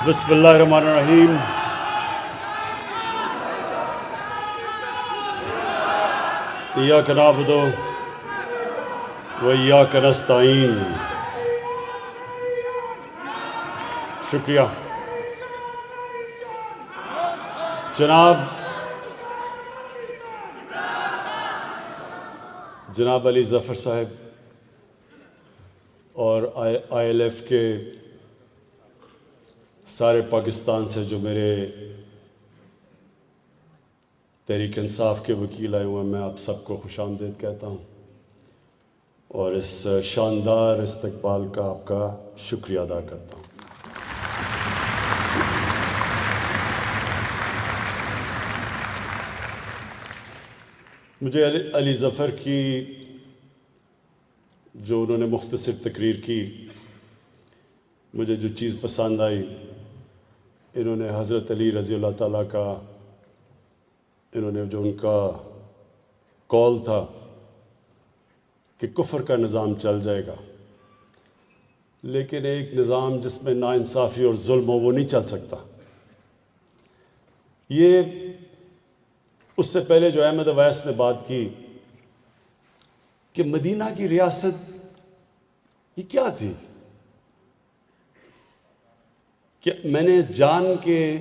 बिस्मिल्लाहिर्रहमानिर्रहीम। इय्याक नअबुदु व इय्याक नस्तईन। शुक्रिया जनाब अली ज़फ़र साहब और ILF के सारे पाकिस्तान से जो मेरे तहरीक इंसाफ के वकील आए हुए हैं, मैं आप सबको खुशामदीद कहता हूँ और इस शानदार इस्तकबाल का आपका शुक्रिया अदा करता हूँ। मुझे अली ज़फ़र की जो उन्होंने मुख्तसर तकरीर की, मुझे जो चीज़ पसंद आई, इन्होंने हज़रत अली रज़ी अल्लाह ताला का, इन्होंने जो उनका कॉल था कि कुफ्र का निज़ाम चल जाएगा, लेकिन एक निज़ाम जिसमें नाइंसाफ़ी और जुल्म हो वो नहीं चल सकता। ये उससे पहले जो अहमद अवैस ने बात की कि मदीना की रियासत ये क्या थी, कि मैंने जान के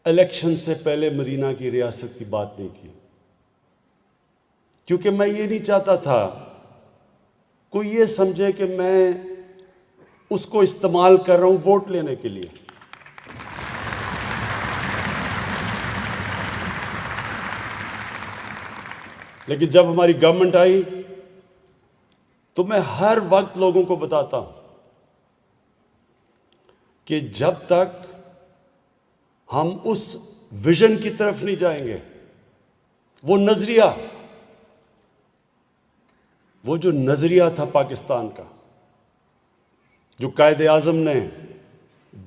इलेक्शन से पहले मदीना की रियासत की बात नहीं की, क्योंकि मैं ये नहीं चाहता था कोई ये समझे कि मैं उसको इस्तेमाल कर रहा हूं वोट लेने के लिए। लेकिन जब हमारी गवर्नमेंट आई तो मैं हर वक्त लोगों को बताता हूं कि जब तक हम उस विजन की तरफ नहीं जाएंगे, वो जो नजरिया था पाकिस्तान का, जो कायदे आज़म ने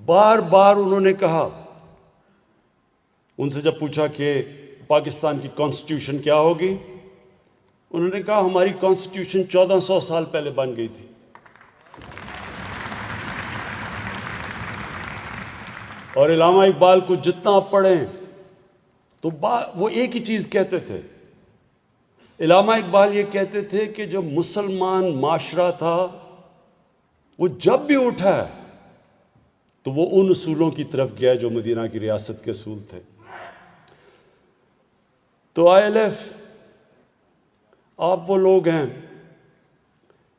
बार बार उन्होंने कहा, उनसे जब पूछा कि पाकिस्तान की कॉन्स्टिट्यूशन क्या होगी, उन्होंने कहा हमारी कॉन्स्टिट्यूशन 1400 साल पहले बन गई थी। और इलामा इकबाल को जितना आप पढ़ें तो वो एक ही चीज़ कहते थे। इलामा इकबाल ये कहते थे कि जो मुसलमान माशरा था वो जब भी उठा है तो वो उन उसूलों की तरफ गया जो मदीना की रियासत के असूल थे। तो ILF, आप वो लोग हैं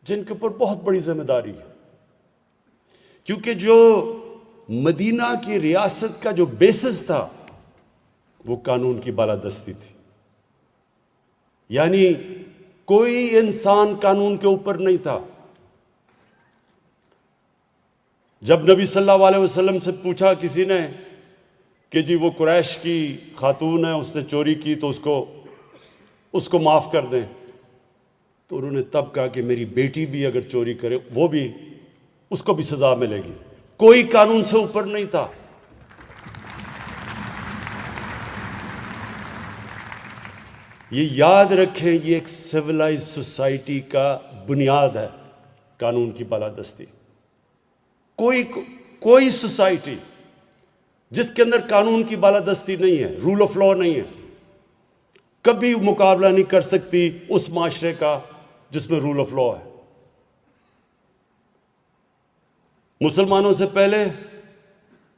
जिनके ऊपर बहुत बड़ी जिम्मेदारी है, क्योंकि जो मदीना की रियासत का जो बेसिस था वो कानून की बालादस्ती थी। यानी कोई इंसान कानून के ऊपर नहीं था। जब नबी सल्लल्लाहु अलैहि वसल्लम से पूछा किसी ने कि जी वो कुरैश की खातून है, उसने चोरी की तो उसको माफ कर दें, तो उन्होंने तब कहा कि मेरी बेटी भी अगर चोरी करे उसको भी सजा मिलेगी। कोई कानून से ऊपर नहीं था। ये याद रखें, ये एक सिविलाइज्ड सोसाइटी का बुनियाद है कानून की बालादस्ती। कोई सोसाइटी जिसके अंदर कानून की बालादस्ती नहीं है, रूल ऑफ लॉ नहीं है, कभी मुकाबला नहीं कर सकती उस माशरे का जिसमें रूल ऑफ लॉ है। मुसलमानों से पहले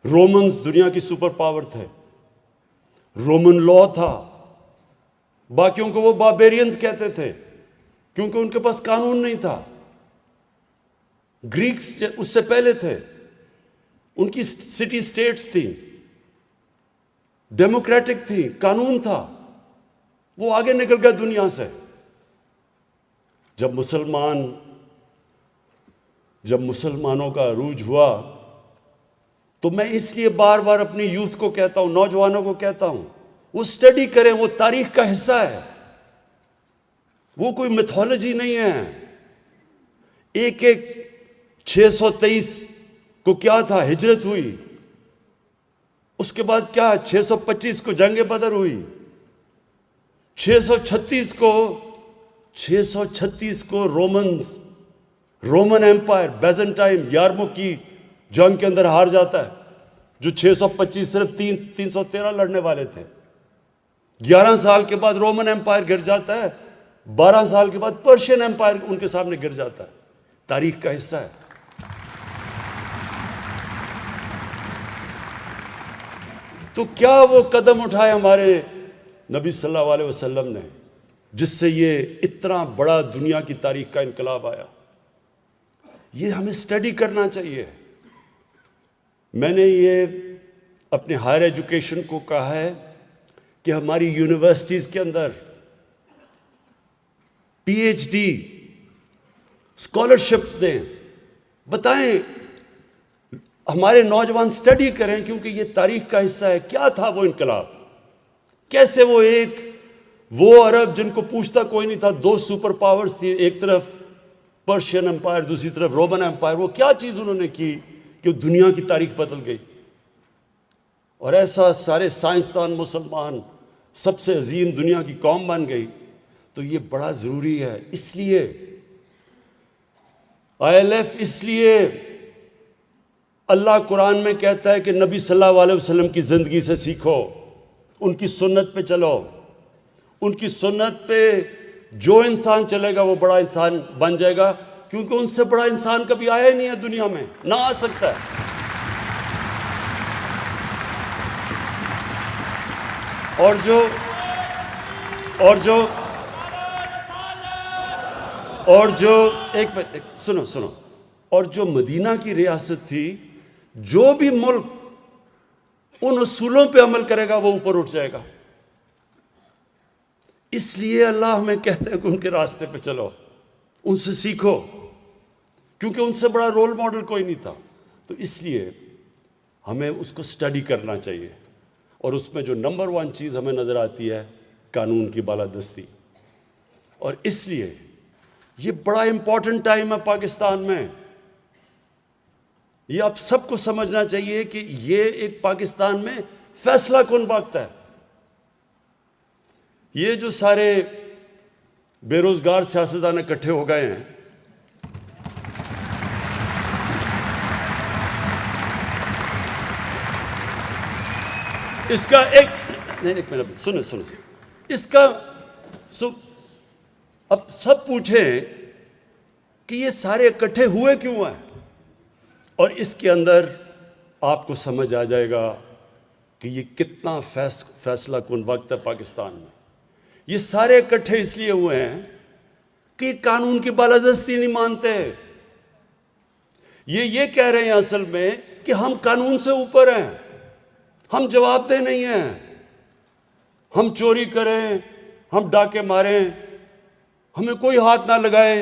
रोमन्स दुनिया की सुपर पावर थे, रोमन लॉ था। बाकियों को वो बार्बेरियंस कहते थे क्योंकि उनके पास कानून नहीं था। ग्रीक्स उससे पहले थे, उनकी सिटी स्टेट्स थी, डेमोक्रेटिक थी, कानून था, वो आगे निकल गए दुनिया से। जब मुसलमानों का अरूज हुआ तो मैं इसलिए बार बार अपनी यूथ को कहता हूं, नौजवानों को कहता हूं, वो स्टडी करें, वो तारीख का हिस्सा है, वो कोई मिथोलॉजी नहीं है। एक 623 को क्या था, हिजरत हुई, उसके बाद क्या 625 को जंग बदर हुई, 636 को रोमन एम्पायर बैजेंटाइन यारमुख की जंग के अंदर हार जाता है। जो 625 सिर्फ 313 लड़ने वाले थे। 11 साल के बाद रोमन एम्पायर गिर जाता है, 12 साल के बाद पर्शियन एम्पायर उनके सामने गिर जाता है। तारीख का हिस्सा है। तो क्या वो कदम उठाए हमारे नबी सल्लल्लाहु अलैहि वसल्लम ने, जिससे ये इतना बड़ा दुनिया की तारीख का इनकलाब आया। ये हमें स्टडी करना चाहिए। मैंने ये अपने हायर एजुकेशन को कहा है कि हमारी यूनिवर्सिटीज़ के अंदर पीएचडी स्कॉलरशिप दें, बताएं, हमारे नौजवान स्टडी करें, क्योंकि ये तारीख का हिस्सा है। क्या था वो इनकलाब, कैसे वो अरब जिनको पूछता कोई नहीं था, दो सुपर पावर्स थी, एक तरफ पर्शियन एम्पायर, दूसरी तरफ रोमन एम्पायर, वो क्या चीज़ उन्होंने की कि दुनिया की तारीख बदल गई। और ऐसा सारे साइंसदान मुसलमान सबसे अजीम दुनिया की कौम बन गई। तो ये बड़ा ज़रूरी है। इसलिए ILF, इसलिए अल्लाह कुरान में कहता है कि नबी सल्लल्लाहु अलैहि वसल्लम की ज़िंदगी से सीखो, उनकी सुन्नत पे चलो। उनकी सुन्नत पे जो इंसान चलेगा वो बड़ा इंसान बन जाएगा, क्योंकि उनसे बड़ा इंसान कभी आया ही नहीं है दुनिया में, ना आ सकता है। और जो एक मिनट सुनो, और जो मदीना की रियासत थी, जो भी मुल्क उन उसूलों पे अमल करेगा वो ऊपर उठ जाएगा। इसलिए अल्लाह हमें कहते हैं कि उनके रास्ते पे चलो, उनसे सीखो, क्योंकि उनसे बड़ा रोल मॉडल कोई नहीं था। तो इसलिए हमें उसको स्टडी करना चाहिए। और उसमें जो नंबर 1 चीज़ हमें नज़र आती है, कानून की बालादस्ती। और इसलिए ये बड़ा इंपॉर्टेंट टाइम है पाकिस्तान में। ये आप सबको समझना चाहिए कि ये एक पाकिस्तान में फैसला कुन वक्त है। ये जो सारे बेरोजगार सियासतदान इकट्ठे हो गए हैं, इसका एक मिनट सुनो, इसका अब सब पूछें कि ये सारे इकट्ठे हुए क्यों हैं, और इसके अंदर आपको समझ आ जाएगा कि ये कितना फैसला कुन वक्त है पाकिस्तान में। ये सारे इकट्ठे इसलिए हुए हैं कि कानून की बालादस्ती नहीं मानते। ये कह रहे हैं असल में कि हम कानून से ऊपर हैं, हम जवाबदेह नहीं हैं। हम चोरी करें, हम डाके मारें, हमें कोई हाथ ना लगाए।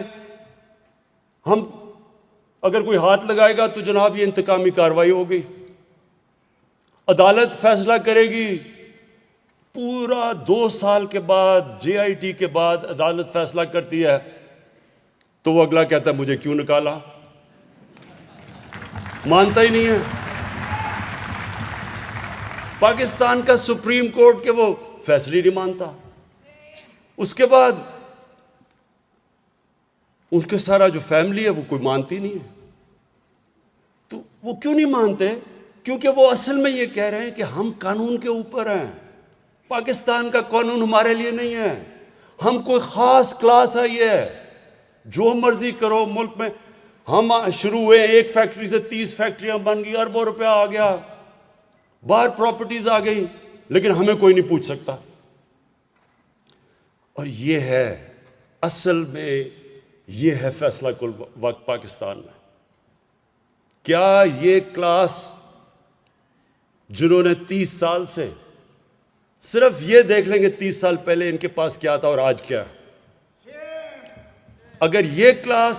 हम अगर कोई हाथ लगाएगा तो जनाब ये इंतकामी कार्रवाई होगी, अदालत फैसला करेगी। पूरा 2 साल के बाद, JIT के बाद अदालत फैसला करती है, तो वो अगला कहता है मुझे क्यों निकाला, मानता ही नहीं है। पाकिस्तान का सुप्रीम कोर्ट के वो फैसले नहीं मानता। उसके बाद उनके सारा जो फैमिली है वो कोई मानती नहीं है। तो वो क्यों नहीं मानते? क्योंकि वो असल में ये कह रहे हैं कि हम कानून के ऊपर हैं, पाकिस्तान का कानून हमारे लिए नहीं है, हम कोई ख़ास क्लास है, ये जो मर्जी करो मुल्क में। हम शुरू हुए एक फैक्ट्री से 30 फैक्ट्रियां बन गई, अरबों रुपया आ गया, बाहर प्रॉपर्टीज आ गई, लेकिन हमें कोई नहीं पूछ सकता। और ये है असल में, ये है फैसला कुल वक्त पाकिस्तान में। क्या ये क्लास जिन्होंने 30 साल से सिर्फ ये देख लेंगे 30 साल पहले इनके पास क्या था और आज क्या है, अगर ये क्लास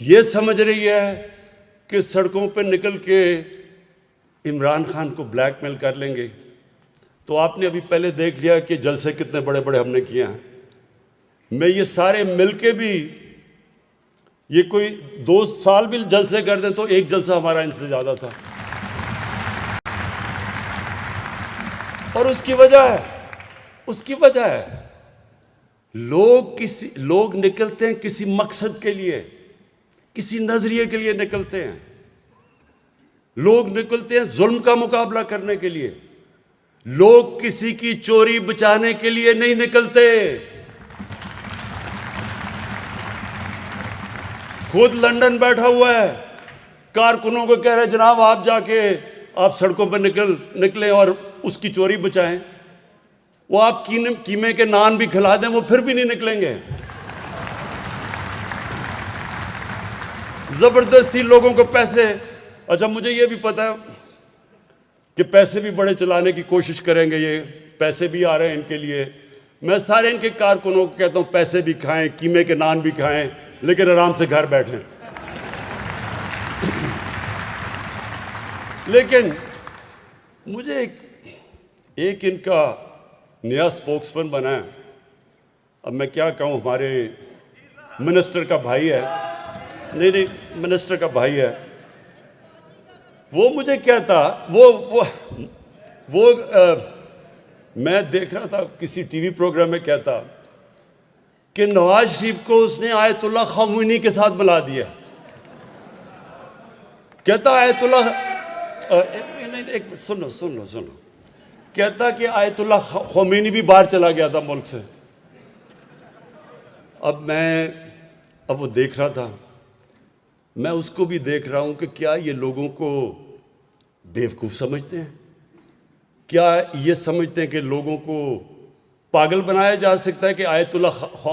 ये समझ रही है कि सड़कों पर निकल के इमरान खान को ब्लैकमेल कर लेंगे, तो आपने अभी पहले देख लिया कि जलसे कितने बड़े बड़े हमने किए हैं। मैं ये सारे मिलके भी ये कोई 2 साल भी जलसे कर दें तो एक जलसा हमारा इनसे ज़्यादा था। और उसकी वजह है लोग निकलते हैं किसी मकसद के लिए, किसी नजरिए के लिए निकलते हैं। लोग निकलते हैं जुल्म का मुकाबला करने के लिए, लोग किसी की चोरी बचाने के लिए नहीं निकलते। खुद लंदन बैठा हुआ है, कारकुनों को कह रहे हैं जनाब आप जाके आप सड़कों पर निकलें और उसकी चोरी बचाएं। वो आप कीमे के नान भी खिला दें, वो फिर भी नहीं निकलेंगे। जबरदस्ती लोगों को पैसे, अच्छा मुझे ये भी पता है कि पैसे भी बड़े चलाने की कोशिश करेंगे, ये पैसे भी आ रहे हैं इनके लिए। मैं सारे इनके कारकुनों को कहता हूं पैसे भी खाएं, कीमे के नान भी खाएं, लेकिन आराम से घर बैठें। लेकिन मुझे एक इनका नया स्पोक्समैन बना है। अब मैं क्या कहूं, हमारे मिनिस्टर का भाई है, नहीं मिनिस्टर का भाई है, वो मुझे कहता, मैं देख रहा था किसी टीवी प्रोग्राम में, कहता कि नवाज शरीफ को उसने आयतुल्लाह खामोनी के साथ मिला दिया। कहता आयतुल्लाह एक सुन लो कहता कि आयतुल्लाह खामोनी भी बाहर चला गया था मुल्क से। अब वो देख रहा था, मैं उसको भी देख रहा हूं कि क्या ये लोगों को बेवकूफ़ समझते हैं, क्या ये समझते हैं कि लोगों को पागल बनाया जा सकता है कि आयतुल्लाह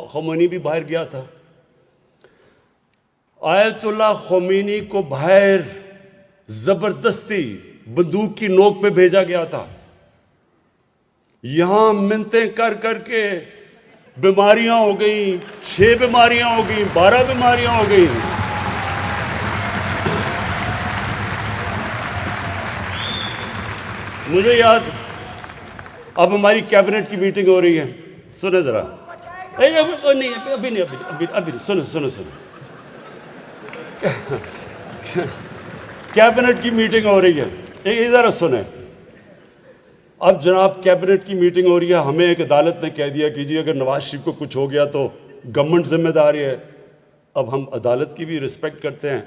खामोनी भी बाहर गया था। आयतुल्लाह खामोनी को बाहर जबरदस्ती बंदूक की नोक पे भेजा गया था। यहां मिन्नतें कर करके बीमारियां हो गई, 6 बीमारियां हो गई, 12 बीमारियां हो गई। मुझे याद, अब हमारी कैबिनेट की मीटिंग हो रही है, सुने जरा, अभी सुनो कैबिनेट की मीटिंग हो रही है, इधर सुने। अब जनाब कैबिनेट की मीटिंग हो रही है, हमें एक अदालत ने कह दिया कि जी अगर नवाज शरीफ को कुछ हो गया तो गवर्नमेंट जिम्मेदार है। अब हम अदालत की भी रिस्पेक्ट करते हैं।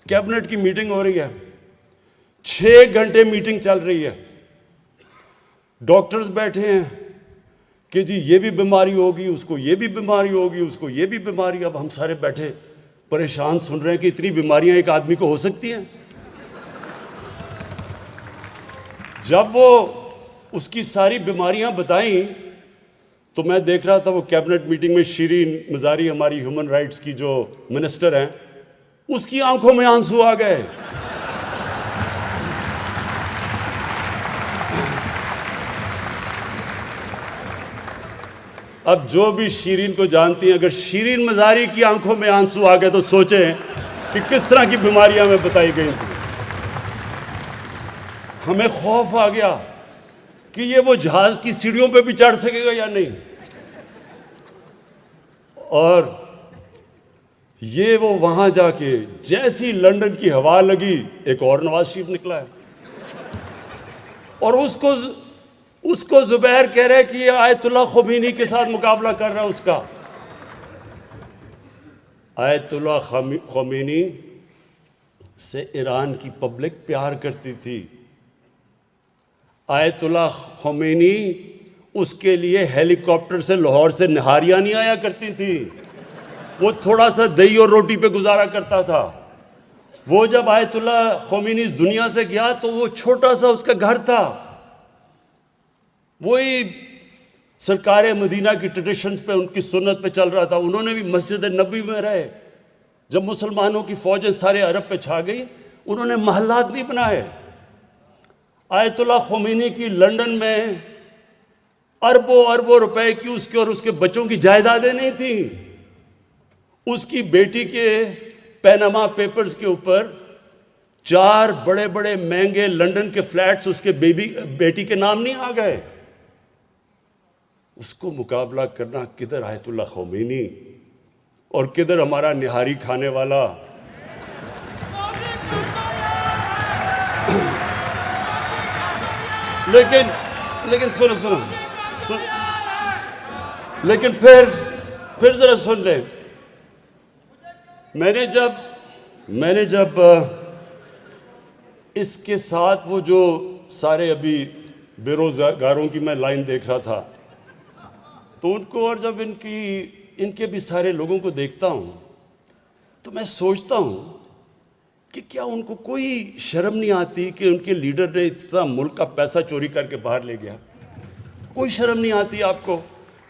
कैबिनेट की मीटिंग हो रही है, 6 घंटे मीटिंग चल रही है, डॉक्टर्स बैठे हैं कि जी ये भी बीमारी होगी, उसको ये भी बीमारी होगी, उसको ये भी बीमारी। अब हम सारे बैठे परेशान सुन रहे हैं कि इतनी बीमारियां एक आदमी को हो सकती हैं। जब वो उसकी सारी बीमारियां बताई तो मैं देख रहा था वो कैबिनेट मीटिंग में शिरीन मजारी, हमारी ह्यूमन राइट्स की जो मिनिस्टर हैं, उसकी आंखों में आंसू आ गए। अब जो भी शिरीन को जानती हैं, अगर शिरीन मजारी की आंखों में आंसू आ गए तो सोचें कि किस तरह की बीमारियां में बताई गई थी। हमें खौफ आ गया कि ये वो जहाज की सीढ़ियों पे भी चढ़ सकेगा या नहीं। और ये वो वहां जाके जैसी लंदन की हवा लगी, एक और नवाज शरीफ निकला है और उसको जुबैर कह रहे कि ये आयतुल्लाह खामोनी के साथ मुकाबला कर रहा है उसका। आयतुल्लाह खामोनी से ईरान की पब्लिक प्यार करती थी। आयतुल्लाह खामोनी उसके लिए हेलीकॉप्टर से लाहौर से निहारियां नहीं आया करती थी, वो थोड़ा सा दही और रोटी पे गुजारा करता था। वो जब आयतुल्लाह खामोनी इस दुनिया से गया तो वो छोटा सा उसका घर था। वही सरकार मदीना की ट्रेडिशंस पे, उनकी सुन्नत पे चल रहा था। उन्होंने भी मस्जिद नबी में रहे। जब मुसलमानों की फौजें सारे अरब पे छा गई, उन्होंने महल्लात नहीं बनाए। आयतुल्लाह खामोनी की लंदन में अरबों रुपए की उसके और उसके बच्चों की जायदादें नहीं थी। उसकी बेटी के पैनामा पेपर्स के ऊपर 4 बड़े बड़े महंगे लंदन के फ्लैट्स उसके बेटी के नाम नहीं आ गए। उसको मुकाबला करना किधर आयतुल्लाह खामोनी और किधर हमारा निहारी खाने वाला। लेकिन सुनो लेकिन फिर जरा सुन ले। मैंने जब इसके साथ वो जो सारे अभी बेरोजगारों की मैं लाइन देख रहा था, तो उनको, और जब इनके भी सारे लोगों को देखता हूँ तो मैं सोचता हूँ कि क्या उनको कोई शर्म नहीं आती कि उनके लीडर ने इतना मुल्क का पैसा चोरी करके बाहर ले गया? कोई शर्म नहीं आती आपको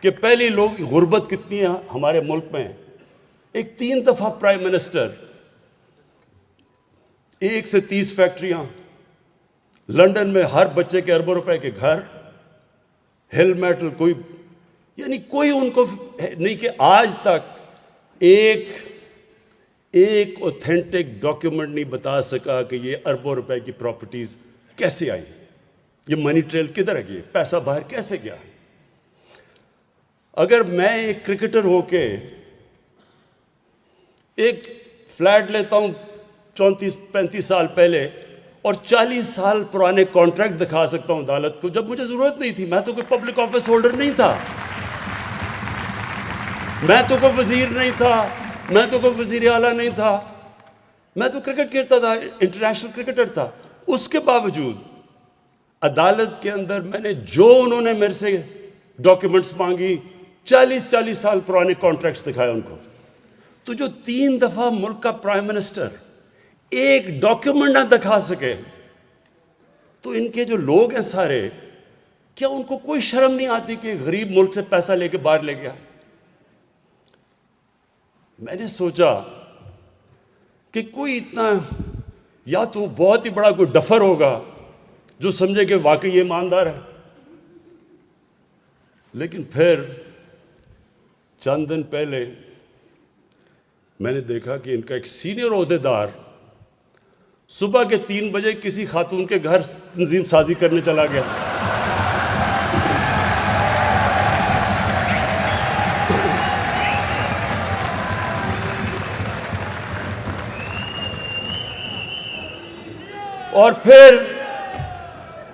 कि पहले लोग गुर्बत कितनी है हमारे मुल्क में? एक 3 दफ़ा प्राइम मिनिस्टर, 1 से 30 फैक्ट्रियां, लंदन में हर बच्चे के अरबों रुपए के घर, हेलमेट, कोई यानी कोई उनको नहीं कि आज तक एक ऑथेंटिक डॉक्यूमेंट नहीं बता सका कि ये अरबों रुपए की प्रॉपर्टीज कैसे आई, ये मनी ट्रेल किधर है, पैसा बाहर कैसे गया। अगर मैं एक क्रिकेटर होके एक फ्लैट लेता हूं 34-35 साल पहले और 40 साल पुराने कॉन्ट्रैक्ट दिखा सकता हूं अदालत को, जब मुझे जरूरत नहीं थी, मैं तो कोई पब्लिक ऑफिस होल्डर नहीं था, मैं तो कोई वजीर नहीं था, मैं तो कोई वजीर आला नहीं था, मैं तो क्रिकेट खेलता था, इंटरनेशनल क्रिकेटर था। उसके बावजूद अदालत के अंदर मैंने जो उन्होंने मेरे से डॉक्यूमेंट्स मांगी, 40 साल पुराने कॉन्ट्रैक्ट्स दिखाए उनको। तो जो 3 दफा मुल्क का प्राइम मिनिस्टर एक डॉक्यूमेंट ना दिखा सके, तो इनके जो लोग हैं सारे, क्या उनको कोई शर्म नहीं आती कि गरीब मुल्क से पैसा लेके बाहर ले गया? मैंने सोचा कि कोई इतना, या तो बहुत ही बड़ा कोई डफर होगा जो समझे कि वाकई ये ईमानदार है, लेकिन फिर चंद दिन पहले मैंने देखा कि इनका एक सीनियर ओहदेदार सुबह के 3 बजे किसी खातून के घर तंजीम साजी करने चला गया।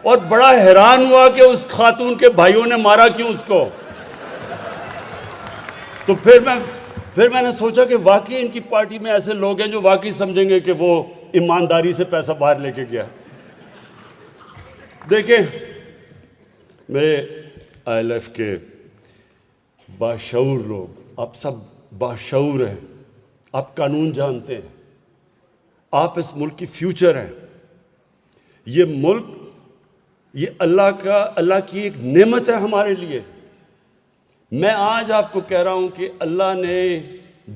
और बड़ा हैरान हुआ कि उस खातून के भाइयों ने मारा क्यों उसको। तो फिर मैंने सोचा कि वाकई इनकी पार्टी में ऐसे लोग हैं जो वाकई समझेंगे कि वो ईमानदारी से पैसा बाहर लेके गया। देखें, मेरे ILF के बाशऊर लोग, आप सब बाशऊर हैं, आप कानून जानते हैं, आप इस मुल्क की फ्यूचर हैं। ये मुल्क, ये अल्लाह की एक नेमत है हमारे लिए। मैं आज आपको कह रहा हूं कि अल्लाह ने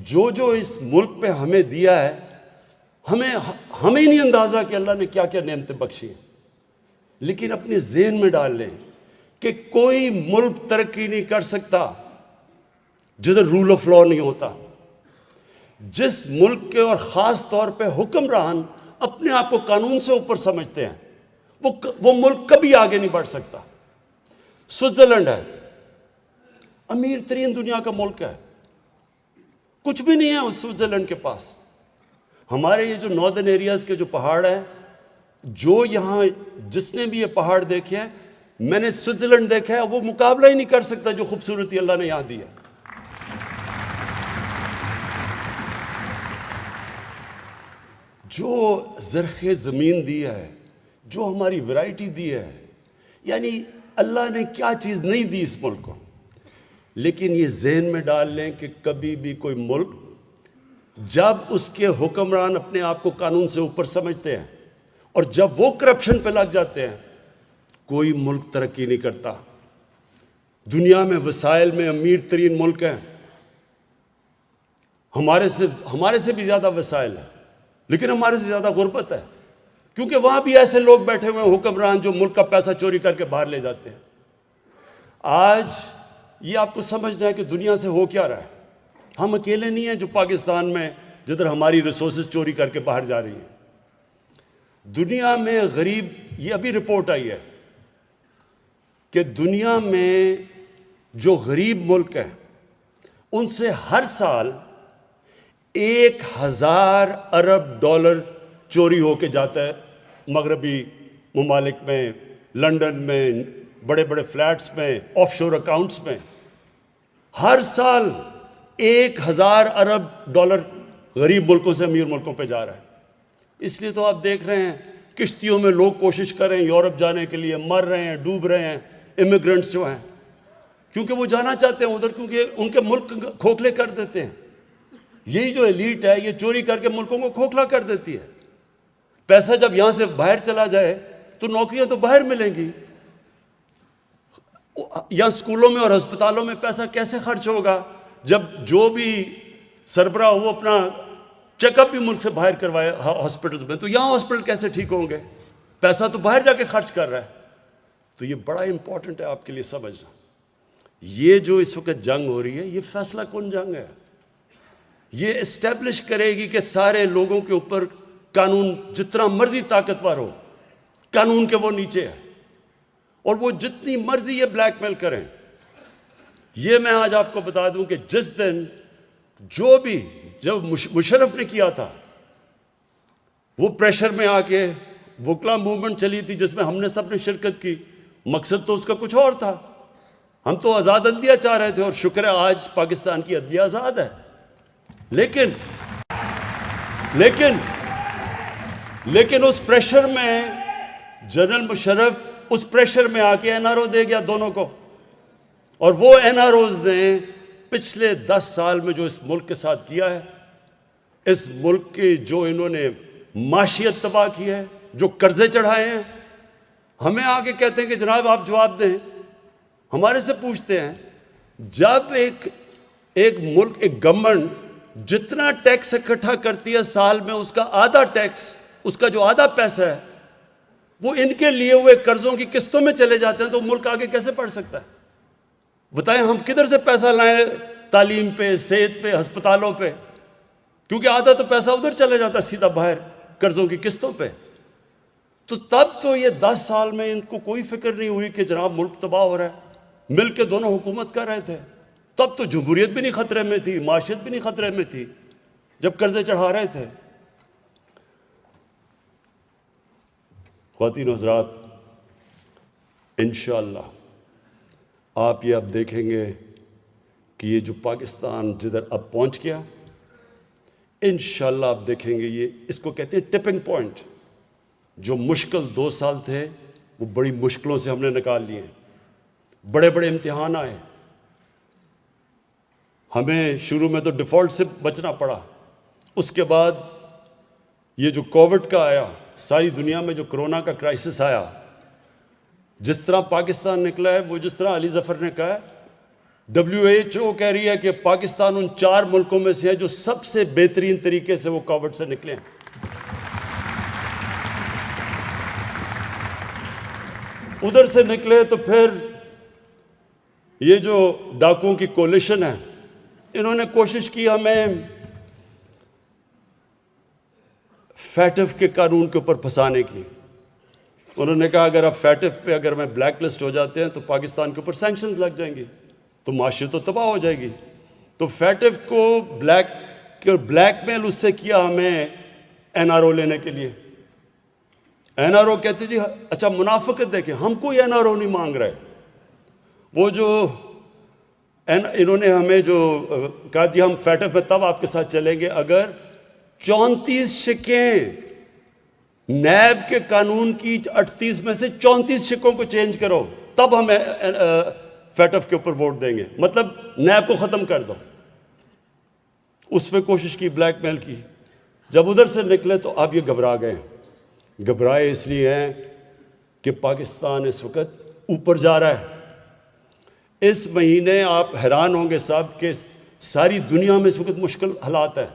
जो इस मुल्क पे हमें दिया है, हमें ही नहीं अंदाजा कि अल्लाह ने क्या क्या नेमतें बख्शी हैं। लेकिन अपने ज़हन में डाल लें कि कोई मुल्क तरक्की नहीं कर सकता जिधर रूल ऑफ लॉ नहीं होता। जिस मुल्क के और ख़ास तौर पे हुक्मरान अपने आप को कानून से ऊपर समझते हैं, वो मुल्क कभी आगे नहीं बढ़ सकता। स्विट्जरलैंड है, अमीर तरीन दुनिया का मुल्क है, कुछ भी नहीं है उस स्विट्जरलैंड के पास। हमारे ये जो नॉर्दर्न एरियाज के जो पहाड़ हैं, जो यहाँ जिसने भी ये पहाड़ देखे हैं, मैंने स्विट्जरलैंड देखा है, वो मुकाबला ही नहीं कर सकता जो खूबसूरती अल्लाह ने यहाँ दी है। जो ज़रख़े ज़मीन दी है, जो हमारी वैरायटी दी है, यानी अल्लाह ने क्या चीज़ नहीं दी इस मुल्क को। लेकिन ये जहन में डाल लें कि कभी भी कोई मुल्क, जब उसके हुक्मरान अपने आप को कानून से ऊपर समझते हैं और जब वो करप्शन पे लग जाते हैं, कोई मुल्क तरक्की नहीं करता। दुनिया में वसाइल में अमीर तरीन मुल्क हैं, हमारे से भी ज़्यादा वसाइल है, लेकिन हमारे से ज़्यादा गुर्बत है, क्योंकि वहाँ भी ऐसे लोग बैठे हुए हैं हुक्मरान जो मुल्क का पैसा चोरी करके बाहर ले जाते हैं। आज ये आपको समझना है कि दुनिया से हो क्या रहा है। हम अकेले नहीं हैं जो पाकिस्तान में, जिधर हमारी रिसोर्सेज चोरी करके बाहर जा रही हैं। दुनिया में गरीब, ये अभी रिपोर्ट आई है कि दुनिया में जो गरीब मुल्क हैं उनसे हर साल 1000 अरब डॉलर चोरी होके जाता है। मगरबी ममालिक में, लंदन में, बड़े बड़े फ्लैट्स में, ऑफशोर अकाउंट्स में हर साल 1000 अरब डॉलर गरीब मुल्कों से अमीर मुल्कों पे जा रहा है। इसलिए तो आप देख रहे हैं किश्तियों में लोग कोशिश कर रहे हैं यूरोप जाने के लिए, मर रहे हैं, डूब रहे हैं इमिग्रेंट्स जो हैं, क्योंकि वो जाना चाहते हैं उधर, क्योंकि उनके मुल्क खोखले कर देते हैं। यही जो एलीट है ये चोरी करके मुल्कों को खोखला कर देती है। पैसा जब यहां से बाहर चला जाए तो नौकरियां तो बाहर मिलेंगी, या स्कूलों में और अस्पतालों में पैसा कैसे खर्च होगा जब जो भी सरबराह वो अपना चेकअप भी मुल्क से बाहर करवाए हॉस्पिटल में, तो यहाँ हॉस्पिटल कैसे ठीक होंगे? पैसा तो बाहर जाके खर्च कर रहा है। तो ये बड़ा इंपॉर्टेंट है आपके लिए समझना। ये जो इस वक्त जंग हो रही है ये फैसला कौन जंग है? ये एस्टेब्लिश करेगी कि सारे लोगों के ऊपर कानून जितना मर्जी ताकतवर हो, कानून के वो नीचे है, और वो जितनी मर्जी ये ब्लैकमेल करें। ये मैं आज आपको बता दूं कि जिस दिन जो भी जब मुशर्रफ ने किया था, वो प्रेशर में आके वकला मूवमेंट चली थी जिसमें हमने सबने शिरकत की, मकसद तो उसका कुछ और था। हम तो आज़ाद अदलिया चाह रहे थे और शुक्र है आज पाकिस्तान की अदलिया आज़ाद है। लेकिन उस प्रेशर में जनरल मुशर्रफ उस प्रेशर में आके एनआरओ दे गया दोनों को, और वो एनआरओज ने पिछले 10 साल में जो इस मुल्क के साथ किया है, इस मुल्क की जो इन्होंने माशियत तबाह की है, जो कर्जे चढ़ाए हैं, हमें आके कहते हैं कि जनाब आप जवाब दें। हमारे से पूछते हैं जब एक मुल्क, एक गवर्नमेंट जितना टैक्स इकट्ठा करती है साल में, उसका आधा टैक्स, उसका जो आधा पैसा है वो इनके लिए हुए कर्जों की किस्तों में चले जाते हैं, तो मुल्क आगे कैसे बढ़ सकता है? बताएं हम किधर से पैसा लाएं तालीम पे, सेहत पे, अस्पतालों पे? क्योंकि आधा तो पैसा उधर चले जाता है सीधा बाहर कर्जों की किस्तों पे। तो तब तो ये 10 साल में इनको कोई फिक्र नहीं हुई कि जनाब मुल्क तबाह हो रहा है। मिल के दोनों हुकूमत कर रहे थे, तब तो जमहूरियत भी नहीं खतरे में थी, माशियत भी नहीं खतरे में थी, जब कर्जे चढ़ा रहे थे। ख्वातीन हज़रात, इंशाअल्लाह आप ये अब देखेंगे कि ये जो पाकिस्तान जिधर अब पहुंच गया, इंशाअल्लाह आप देखेंगे ये, इसको कहते हैं टिपिंग पॉइंट। जो मुश्किल 2 साल थे वो बड़ी मुश्किलों से हमने निकाल लिए, बड़े बड़े इम्तिहान आए। हमें शुरू में तो डिफ़ॉल्ट से बचना पड़ा, उसके बाद ये जो कोविड का आया, सारी दुनिया में जो कोरोना का क्राइसिस आया, जिस तरह पाकिस्तान निकला है, वो जिस तरह अली ज़फ़र ने कहा है, WHO कह रही है कि पाकिस्तान उन 4 मुल्कों में से है जो सबसे बेहतरीन तरीके से वो कोविड से निकले हैं। उधर से निकले तो फिर ये जो डाकुओं की कोलिशन है, इन्होंने कोशिश की हमें फैटिफ के कानून के ऊपर फंसाने की। उन्होंने कहा अगर आप फैटिफ पे अगर मैं ब्लैक लिस्ट हो जाते हैं तो पाकिस्तान के ऊपर सैंक्शंस लग जाएंगी, तो माशी तो तबाह हो जाएगी। तो फैटिफ को ब्लैकमेल उससे किया हमें एनआरओ लेने के लिए। एनआरओ कहते जी अच्छा मुनाफिकत देखें, हम कोई एनआरओ नहीं मांग रहे। वो जो इन्होंने हमें जो कहा जी हम फैटिफ में तब आपके साथ चलेंगे अगर 34 शिकें नैब के कानून की 38 में से 34 शिकों को चेंज करो, तब हम फैटिफ के ऊपर वोट देंगे, मतलब नैब को ख़त्म कर दो। उस पर कोशिश की, ब्लैकमेल की। जब उधर से निकले तो अब ये घबरा गए। घबराए इसलिए हैं कि पाकिस्तान इस वक्त ऊपर जा रहा है। इस महीने आप हैरान होंगे साहब कि सारी दुनिया में इस वक्त मुश्किल हालात है।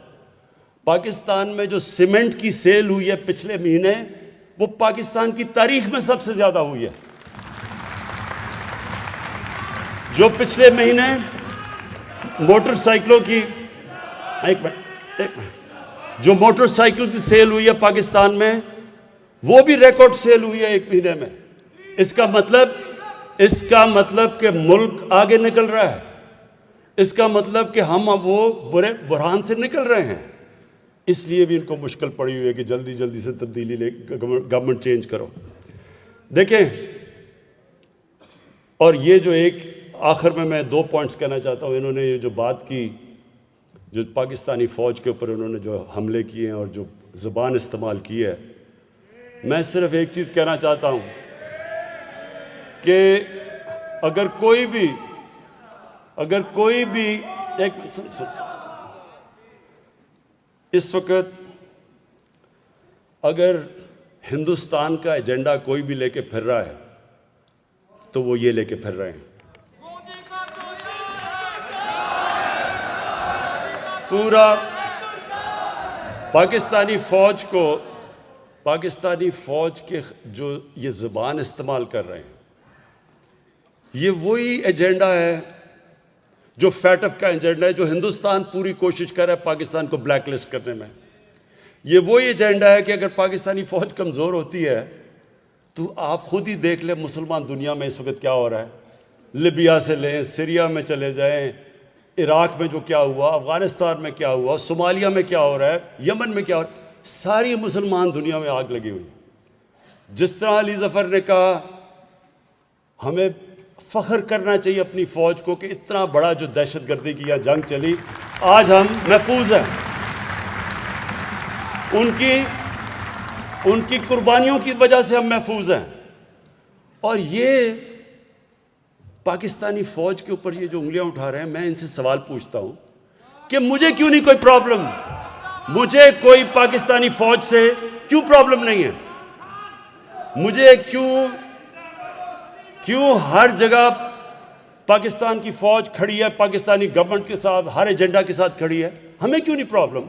पाकिस्तान में जो सीमेंट की सेल हुई है पिछले महीने, वो पाकिस्तान की तारीख में सबसे ज़्यादा हुई है। जो पिछले महीने मोटरसाइकिलों की एक मिनट जो मोटरसाइकिल की सेल हुई है पाकिस्तान में, वो भी रिकॉर्ड सेल हुई है 1 महीने में। इसका मतलब कि मुल्क आगे निकल रहा है। इसका मतलब कि हम अब वो बुरे बुरहान से निकल रहे हैं। इसलिए भी इनको मुश्किल पड़ी हुई है कि जल्दी जल्दी से तब्दीली ले, गवर्नमेंट चेंज करो। देखें, और ये जो एक आखिर में मैं 2 पॉइंट्स कहना चाहता हूँ। इन्होंने ये जो बात की, जो पाकिस्तानी फ़ौज के ऊपर उन्होंने जो हमले किए हैं और जो ज़बान इस्तेमाल की है, मैं सिर्फ एक चीज कहना चाहता हूं कि अगर कोई भी एक इस वक्त अगर हिंदुस्तान का एजेंडा कोई भी लेके फिर रहा है तो वो ये लेके फिर रहे हैं। पूरा पाकिस्तानी फौज के जो ये ज़ुबान इस्तेमाल कर रहे हैं, ये वही एजेंडा है जो फैटफ का एजेंडा है, जो हिंदुस्तान पूरी कोशिश कर रहा है पाकिस्तान को ब्लैकलिस्ट करने में। ये वही एजेंडा है कि अगर पाकिस्तानी फौज कमज़ोर होती है तो आप खुद ही देख लें मुसलमान दुनिया में इस वक्त क्या हो रहा है। लिबिया से लें, सीरिया में चले जाएं, इराक में जो क्या हुआ, अफगानिस्तान में क्या हुआ, सोमालिया में क्या हो रहा है, यमन में क्या हो रहा है, सारी मुसलमान दुनिया में आग लगी हुई। जिस तरह अली ज़फ़र ने कहा हमें फ़ख्र करना चाहिए अपनी फ़ौज को कि इतना बड़ा जो दहशतगर्दी की या जंग चली, आज हम महफूज हैं। उनकी कुर्बानियों की वजह से हम महफूज हैं। और ये पाकिस्तानी फ़ौज के ऊपर ये जो उंगलियां उठा रहे हैं, मैं इनसे सवाल पूछता हूं कि मुझे क्यों नहीं कोई प्रॉब्लम, मुझे कोई पाकिस्तानी फ़ौज से क्यों प्रॉब्लम नहीं है? मुझे क्यों हर जगह पाकिस्तान की फ़ौज खड़ी है, पाकिस्तानी गवर्नमेंट के साथ, हर एजेंडा के साथ खड़ी है, हमें क्यों नहीं प्रॉब्लम?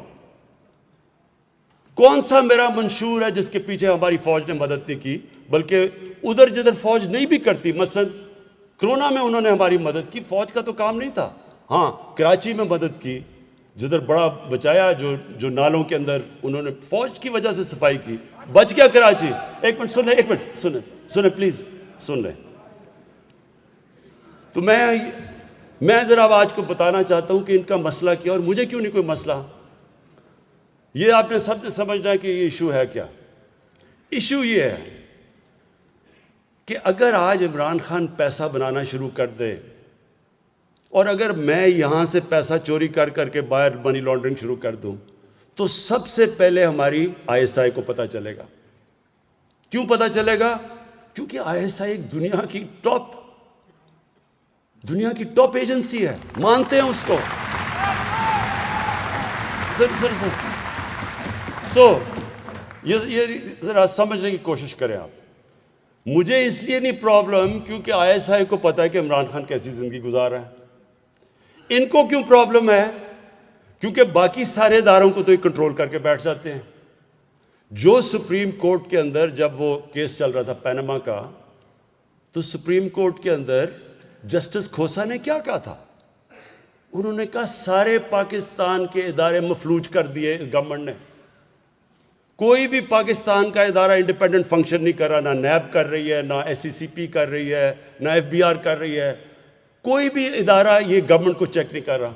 कौन सा मेरा मंशूर है जिसके पीछे हमारी फ़ौज ने मदद नहीं की, बल्कि उधर जिधर फ़ौज नहीं भी करती, मसलन कोरोना में उन्होंने हमारी मदद की, फ़ौज का तो काम नहीं था। हाँ, कराची में मदद की, जिधर बड़ा बचाया, जो नालों के अंदर उन्होंने फ़ौज की वजह से सफाई की, बच गया कराची। एक मिनट सुने प्लीज़ सुन लें। तो मैं ज़रा आज को बताना चाहता हूँ कि इनका मसला क्या और मुझे क्यों नहीं कोई मसला। ये आपने सबसे समझना है कि ये इशू है क्या। इशू ये है कि अगर आज इमरान खान पैसा बनाना शुरू कर दे और अगर मैं यहाँ से पैसा चोरी कर करके बाहर मनी लॉन्ड्रिंग शुरू कर दूँ, तो सबसे पहले हमारी ISI को पता चलेगा। क्यों पता चलेगा? क्योंकि ISI एक दुनिया की टॉप एजेंसी है, मानते हैं उसको। ये ज़रा समझने की कोशिश करें आप। मुझे इसलिए नहीं प्रॉब्लम क्योंकि ISI को पता है कि इमरान खान कैसी ज़िंदगी गुजार रहा है। इनको क्यों प्रॉब्लम है? क्योंकि बाकी सारे इदारों को तो ये कंट्रोल करके बैठ जाते हैं। जो सुप्रीम कोर्ट के अंदर जब वो केस चल रहा था पैनामा का, तो सुप्रीम कोर्ट के अंदर जस्टिस खोसा ने क्या कहा था? उन्होंने कहा सारे पाकिस्तान के इदारे मफलूज कर दिए गवर्नमेंट ने। कोई भी पाकिस्तान का इदारा इंडिपेंडेंट फंक्शन नहीं कर रहा, ना नैब कर रही है, ना SCCP कर रही है, ना FBR कर रही है। कोई भी इदारा ये गवर्नमेंट को चेक नहीं कर रहा।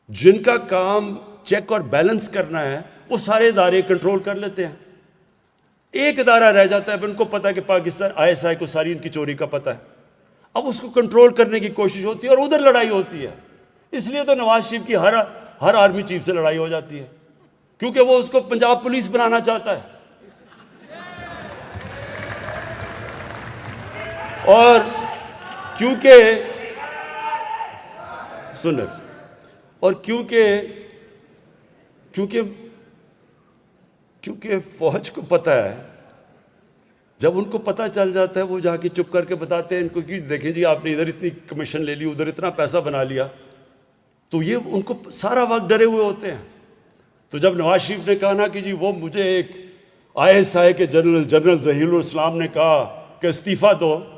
जिनका काम चेक और बैलेंस करना है वो सारे इदारे कंट्रोल कर लेते हैं। एक इदारा रह जाता है, उनको पता है कि पाकिस्तान ISI को सारी इनकी चोरी का पता है। अब उसको कंट्रोल करने की कोशिश होती है और उधर लड़ाई होती है। इसलिए तो नवाज शरीफ की हर आर्मी चीफ से लड़ाई हो जाती है, क्योंकि वो उसको पंजाब पुलिस बनाना चाहता है। और क्योंकि फौज को पता है, जब उनको पता चल जाता है वो जाके चुप करके बताते हैं इनको कि देखें जी आपने इधर इतनी कमीशन ले ली, उधर इतना पैसा बना लिया। तो ये उनको सारा वक्त डरे हुए होते हैं। तो जब नवाज शरीफ ने कहा ना कि जी वो मुझे एक ISI के जनरल ज़हीरुल इस्लाम ने कहा कि इस्तीफ़ा दो,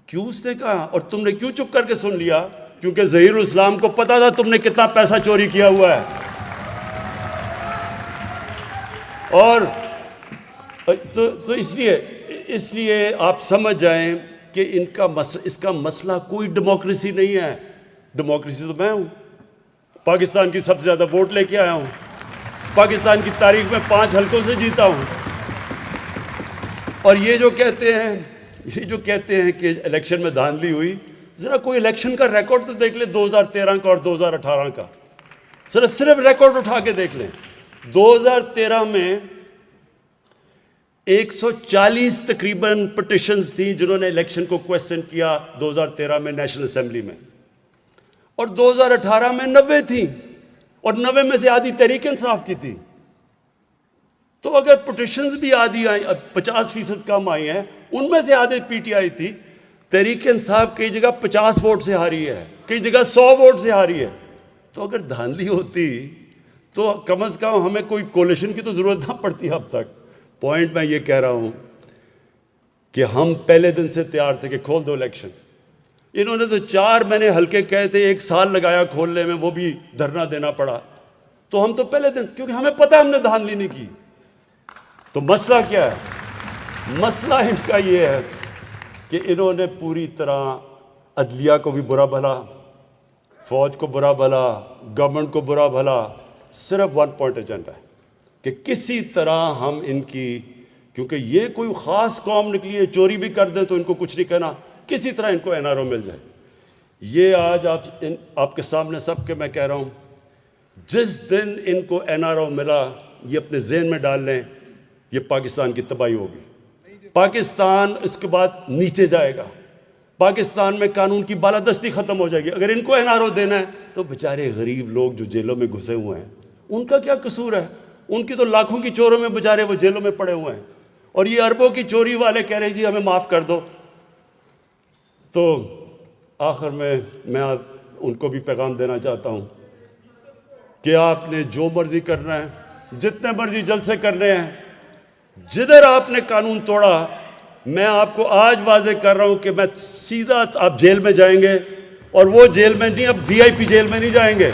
क्यों उसने कहा और तुमने क्यों चुप करके सुन लिया? क्योंकि ज़हीरुल इस्लाम को पता था तुमने कितना पैसा चोरी किया हुआ है। और तो इसलिए आप समझ जाएं कि इसका मसला कोई डेमोक्रेसी नहीं है। डेमोक्रेसी तो मैं हूं, पाकिस्तान की सबसे ज़्यादा वोट लेके आया हूं, पाकिस्तान की तारीख में 5 हलकों से जीता हूं। और ये जो कहते हैं कि इलेक्शन में धांधली हुई, ज़रा कोई इलेक्शन का रिकॉर्ड तो देख ले 2013 का और 2018 का। सिर्फ रिकॉर्ड उठा के देख लें। 2013 में 140 तकरीबन पिटिशंस थी जिन्होंने इलेक्शन को क्वेश्चन किया 2013 में नेशनल असेंबली में, और 2018 में 90 थी, और 90 में से आधी तहरीक इंसाफ की थी। तो अगर पिटिशंस भी आधी आई, 50% कम आई हैं, उनमें से आधे पीटीआई थी। तहरीक इंसाफ कई जगह 50 वोट से हारी है, कई जगह 100 वोट से हारी है। तो अगर धांधली होती तो कम से कम हमें कोई कोलिशन की तो ज़रूरत ना पड़ती अब तक। पॉइंट मैं ये कह रहा हूँ कि हम पहले दिन से तैयार थे कि खोल दो इलेक्शन। इन्होंने तो 4 महीने हल्के कहे थे, 1 साल लगाया खोलने में, वो भी धरना देना पड़ा। तो हम तो पहले दिन, क्योंकि हमें पता है हमने धांधली नहीं की। तो मसला क्या है? मसला इनका ये है कि इन्होंने पूरी तरह अदलिया को भी बुरा भला, फौज को बुरा भला, गवर्नमेंट को बुरा भला, सिर्फ 1 पॉइंट एजेंडा है कि किसी तरह हम इनकी, क्योंकि ये कोई ख़ास कौम निकली है, चोरी भी कर दें तो इनको कुछ नहीं कहना, किसी तरह इनको एनआरओ मिल जाए। ये आज आपके सामने सबके मैं कह रहा हूँ, जिस दिन इनको एनआरओ मिला, ये अपने जहन में डाल लें, ये पाकिस्तान की तबाही होगी। पाकिस्तान इसके बाद नीचे जाएगा, पाकिस्तान में कानून की बालादस्ती ख़त्म हो जाएगी। अगर इनको एनआरओ देना है तो बेचारे गरीब लोग जो जेलों में घुसे हुए हैं, उनका क्या कसूर है? उनकी तो लाखों की चोरों में बेचारे वो जेलों में पड़े हुए हैं, और ये अरबों की चोरी वाले कह रहे हैं जी हमें माफ़ कर दो। तो आखिर में मैं उनको भी पैगाम देना चाहता हूँ कि आपने जो मर्जी करना है, जितने मर्जी जलसे करने हैं, जिधर आपने कानून तोड़ा, मैं आपको आज वाजे कर रहा हूं कि मैं सीधा, आप जेल में जाएंगे, और वो जेल में नहीं, अब वीआईपी जेल में नहीं जाएंगे,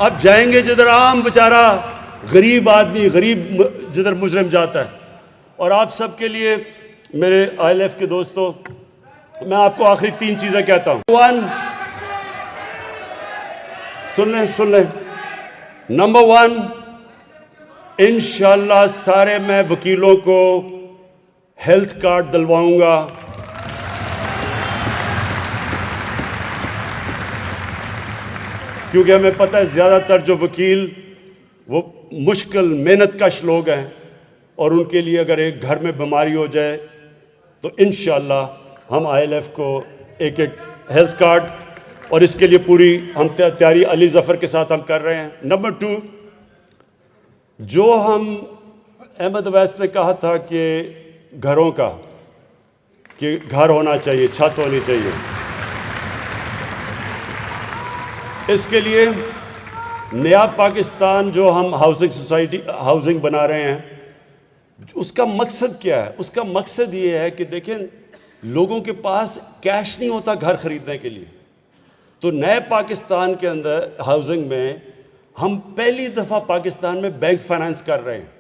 अब जाएंगे जिधर आम बेचारा गरीब आदमी, गरीब जिधर मुजरिम जाता है। और आप सबके लिए, मेरे आईएलएफ के दोस्तों, मैं आपको आखिरी 3 चीजें कहता हूं। 1, सुन लें। नंबर 1, इंशाअल्लाह सारे मैं वकीलों को हेल्थ कार्ड दिलवाऊंगा। क्योंकि हमें पता है ज़्यादातर जो वकील वो मुश्किल मेहनत कश लोग हैं, और उनके लिए अगर एक घर में बीमारी हो जाए तो इंशाअल्लाह हम आईएलएफ को एक हेल्थ कार्ड, और इसके लिए पूरी हम तैयारी अली ज़फ़र के साथ हम कर रहे हैं। नंबर 2, जो हम अहमद अवैस ने कहा था कि घरों का, कि घर होना चाहिए, छत होनी चाहिए, इसके लिए नया पाकिस्तान जो हम हाउसिंग बना रहे हैं, उसका मकसद क्या है? उसका मकसद ये है कि देखें, लोगों के पास कैश नहीं होता घर ख़रीदने के लिए। तो नए पाकिस्तान के अंदर हाउसिंग में हम पहली दफ़ा पाकिस्तान में बैंक फाइनेंस कर रहे हैं,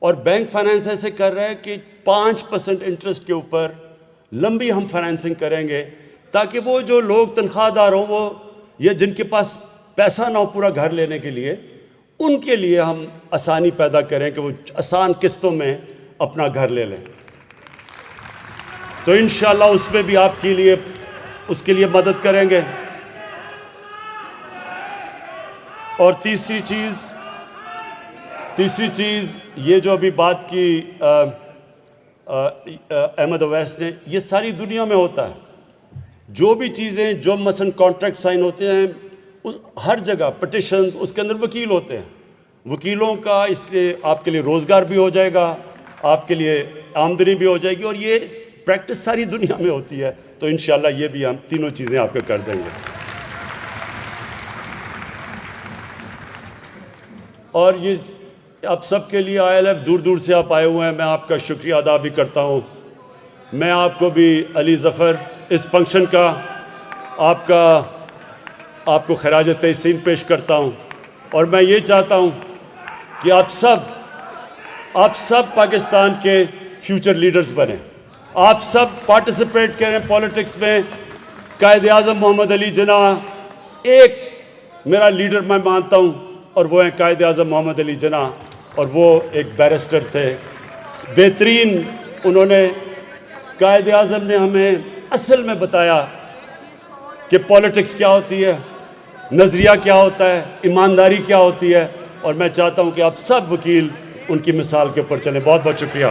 और बैंक फाइनेंस ऐसे कर रहे हैं कि 5% इंटरेस्ट के ऊपर लंबी हम फाइनेंसिंग करेंगे, ताकि वो जो लोग तनख्वाहदार हों, वो या जिनके पास पैसा ना हो पूरा घर लेने के लिए, उनके लिए हम आसानी पैदा करें कि वो आसान किस्तों में अपना घर ले लें। तो इंशाअल्लाह उसमें भी आपके लिए, उसके लिए मदद करेंगे। और तीसरी चीज़ ये जो अभी बात की अहमद अवैस ने, ये सारी दुनिया में होता है। जो भी चीज़ें, जो मसलन कॉन्ट्रैक्ट साइन होते हैं, उस हर जगह पिटिशंस, उसके अंदर वकील होते हैं। वकीलों का इसलिए आपके लिए रोज़गार भी हो जाएगा, आपके लिए आमदनी भी हो जाएगी, और ये प्रैक्टिस सारी दुनिया में होती है। तो इंशाअल्लाह ये भी हम तीनों चीज़ें आपको कर देंगे। और ये आप सबके लिए आईएलएफ दूर दूर से आप आए हुए हैं, मैं आपका शुक्रिया अदा भी करता हूँ। मैं आपको भी अली ज़फ़र इस फंक्शन का आपको खराज तहसीन पेश करता हूँ, और मैं ये चाहता हूँ कि आप सब पाकिस्तान के फ्यूचर लीडर्स बने, आप सब पार्टिसिपेट करें पॉलिटिक्स में। कायद-ए-आज़म मोहम्मद अली जिन्ना एक मेरा लीडर मैं मानता हूँ, और वो हैं कायद-ए-आज़म मोहम्मद अली जिन्ना, और वो एक बैरिस्टर थे बेहतरीन। उन्होंने, कायद-ए-आज़म ने हमें असल में बताया कि पॉलिटिक्स क्या होती है, नज़रिया क्या होता है, ईमानदारी क्या होती है। और मैं चाहता हूँ कि आप सब वकील उनकी मिसाल के ऊपर चलें। बहुत बहुत शुक्रिया।